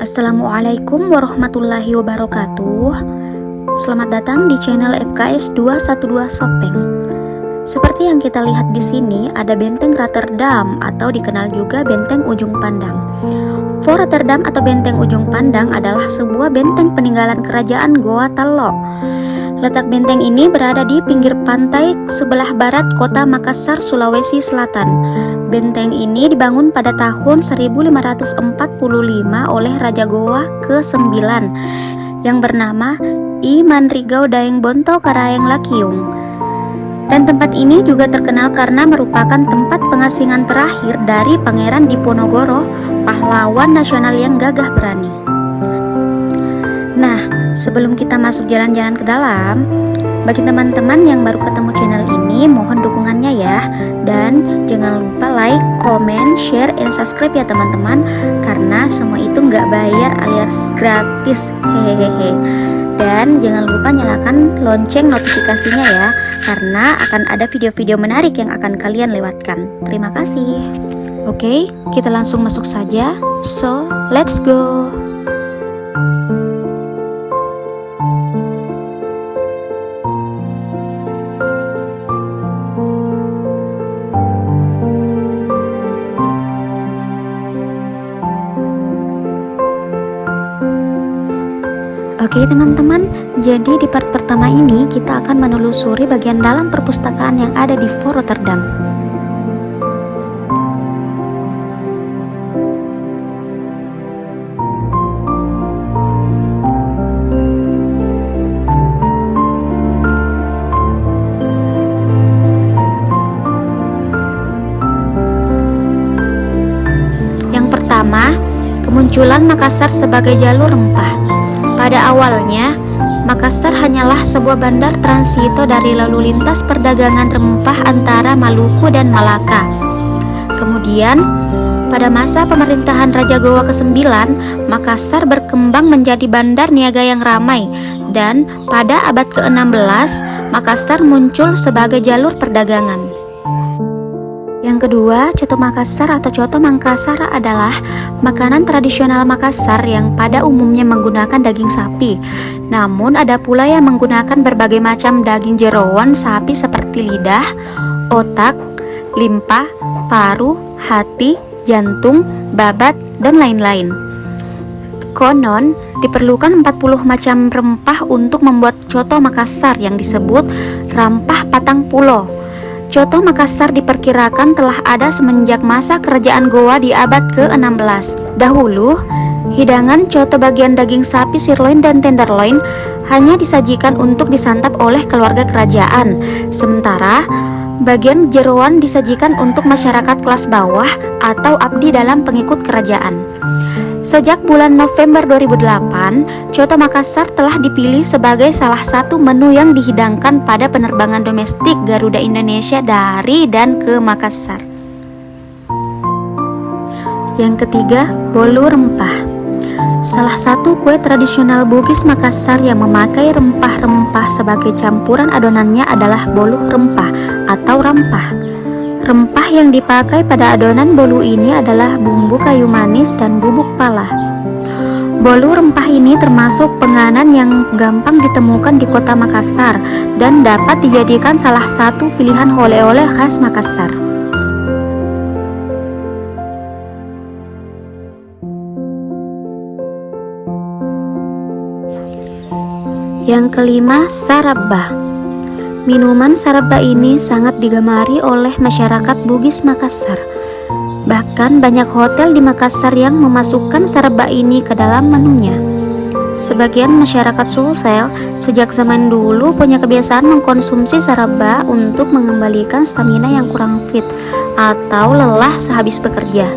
Assalamualaikum warahmatullahi wabarakatuh. Selamat datang di channel FKS 212 Sopeng. Seperti yang kita lihat di sini, ada benteng Rotterdam atau dikenal juga benteng Ujung Pandang. Fort Rotterdam atau benteng Ujung Pandang adalah sebuah benteng peninggalan kerajaan Goa Talok. Letak benteng ini berada di pinggir pantai sebelah barat kota Makassar, Sulawesi Selatan. Benteng ini dibangun pada tahun 1545 oleh Raja Goa ke-9 yang bernama I Manrigau Daeng Bonto Karaeng Lakiung. Dan tempat ini juga terkenal karena merupakan tempat pengasingan terakhir dari Pangeran Diponegoro, pahlawan nasional yang gagah berani. Nah, sebelum kita masuk jalan-jalan ke dalam, bagi teman-teman yang baru ketemu channel ini, mohon dukungannya ya. Dan jangan lupa like, comment, share, and subscribe ya teman-teman, karena semua itu nggak bayar alias gratis, hehehe. Dan jangan lupa nyalakan lonceng notifikasinya ya, karena akan ada video-video menarik yang akan kalian lewatkan. Terima kasih. Oke, kita langsung masuk saja. So, let's go. Oke teman-teman, jadi di part pertama ini kita akan menelusuri bagian dalam perpustakaan yang ada di Fort Rotterdam. Yang pertama, kemunculan Makassar sebagai jalur rempah. Pada awalnya, Makassar hanyalah sebuah bandar transito dari lalu lintas perdagangan rempah antara Maluku dan Malaka. Kemudian, pada masa pemerintahan Raja Goa ke-9, Makassar berkembang menjadi bandar niaga yang ramai, dan pada abad ke-16, Makassar muncul sebagai jalur perdagangan. Yang kedua, coto Makassar atau coto Mangkasar adalah makanan tradisional Makassar yang pada umumnya menggunakan daging sapi. Namun ada pula yang menggunakan berbagai macam daging jeroan sapi seperti lidah, otak, limpa, paru, hati, jantung, babat, dan lain-lain. Konon, diperlukan 40 macam rempah untuk membuat coto Makassar yang disebut Rampah Patang Pulo. Coto Makassar diperkirakan telah ada semenjak masa kerajaan Goa di abad ke-16. Dahulu, hidangan coto bagian daging sapi sirloin dan tenderloin hanya disajikan untuk disantap oleh keluarga kerajaan, sementara bagian jeroan disajikan untuk masyarakat kelas bawah atau abdi dalam pengikut kerajaan. Sejak bulan November 2008, coto Makassar telah dipilih sebagai salah satu menu yang dihidangkan pada penerbangan domestik Garuda Indonesia dari dan ke Makassar. Yang ketiga, bolu rempah. Salah satu kue tradisional Bugis Makassar yang memakai rempah-rempah sebagai campuran adonannya adalah bolu rempah atau rampah. Rempah yang dipakai pada adonan bolu ini adalah bumbu kayu manis dan bubuk pala. Bolu rempah ini termasuk penganan yang gampang ditemukan di kota Makassar dan dapat dijadikan salah satu pilihan oleh-oleh khas Makassar. Yang kelima, sarabah. Minuman sarabah ini sangat digemari oleh masyarakat Bugis Makassar. Bahkan banyak hotel di Makassar yang memasukkan sarabah ini ke dalam menunya. Sebagian masyarakat Sulsel sejak zaman dulu punya kebiasaan mengkonsumsi sarabah untuk mengembalikan stamina yang kurang fit atau lelah sehabis bekerja.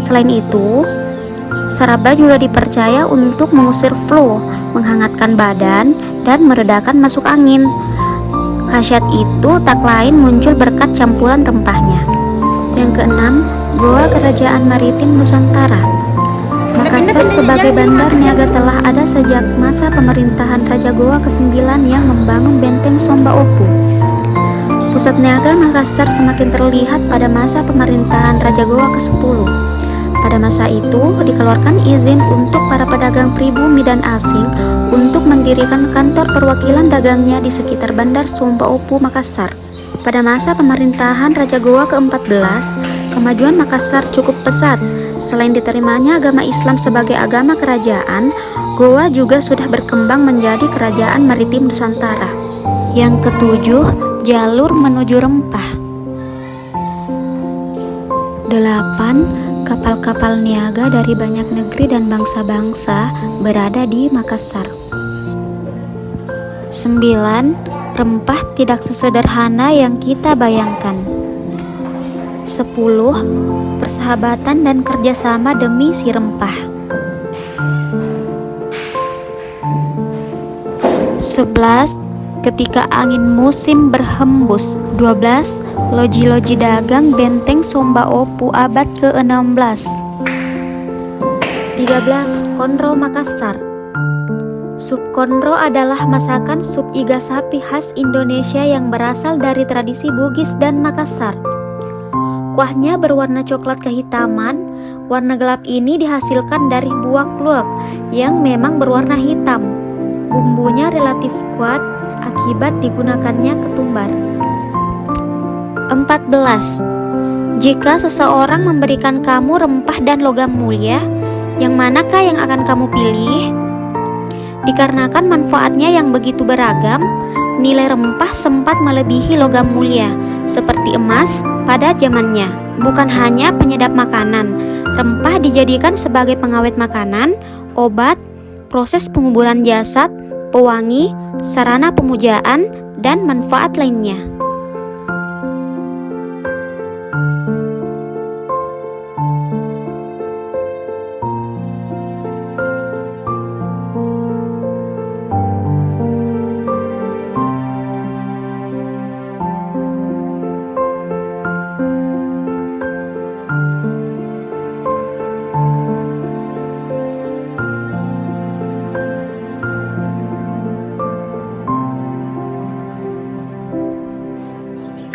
Selain itu, sarabah juga dipercaya untuk mengusir flu, menghangatkan badan, dan meredakan masuk angin. Khasiat itu tak lain muncul berkat campuran rempahnya. Yang keenam, Goa Kerajaan Maritim Nusantara. Makassar sebagai bandar niaga telah ada sejak masa pemerintahan Raja Goa ke-9 yang membangun benteng Somba Opu. Pusat niaga Makassar semakin terlihat pada masa pemerintahan Raja Goa ke-10. Pada masa itu, dikeluarkan izin untuk para pedagang pribumi dan asing untuk mendirikan kantor perwakilan dagangnya di sekitar Bandar Sumba Opu, Makassar. Pada masa pemerintahan Raja Goa ke-14, kemajuan Makassar cukup pesat. Selain diterimanya agama Islam sebagai agama kerajaan, Goa juga sudah berkembang menjadi kerajaan maritim Nusantara. Yang ketujuh, jalur menuju rempah. 8. Kapal-kapal niaga dari banyak negeri dan bangsa-bangsa berada di Makassar. 9. Rempah tidak sesederhana yang kita bayangkan. 10. Persahabatan dan kerjasama demi si rempah. 11. Ketika angin musim berhembus. 12. Loji-loji dagang benteng Sumba Opu abad ke-16. 13. Konro Makassar. Sup konro adalah masakan sup iga sapi khas Indonesia yang berasal dari tradisi Bugis dan Makassar. Kuahnya berwarna coklat kehitaman. Warna gelap ini dihasilkan dari buah kluwek yang memang berwarna hitam. Bumbunya relatif kuat akibat digunakannya ketumbar. 14. Jika seseorang memberikan kamu rempah dan logam mulia, yang manakah yang akan kamu pilih? Dikarenakan manfaatnya yang begitu beragam, nilai rempah sempat melebihi logam mulia, seperti emas pada zamannya. Bukan hanya penyedap makanan, rempah dijadikan sebagai pengawet makanan, obat, proses penguburan jasad, pewangi, sarana pemujaan, dan manfaat lainnya.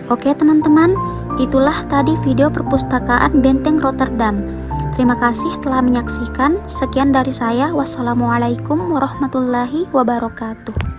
Oke teman-teman, itulah tadi video perpustakaan Benteng Rotterdam. Terima kasih telah menyaksikan. Sekian dari saya. Wassalamualaikum warahmatullahi wabarakatuh.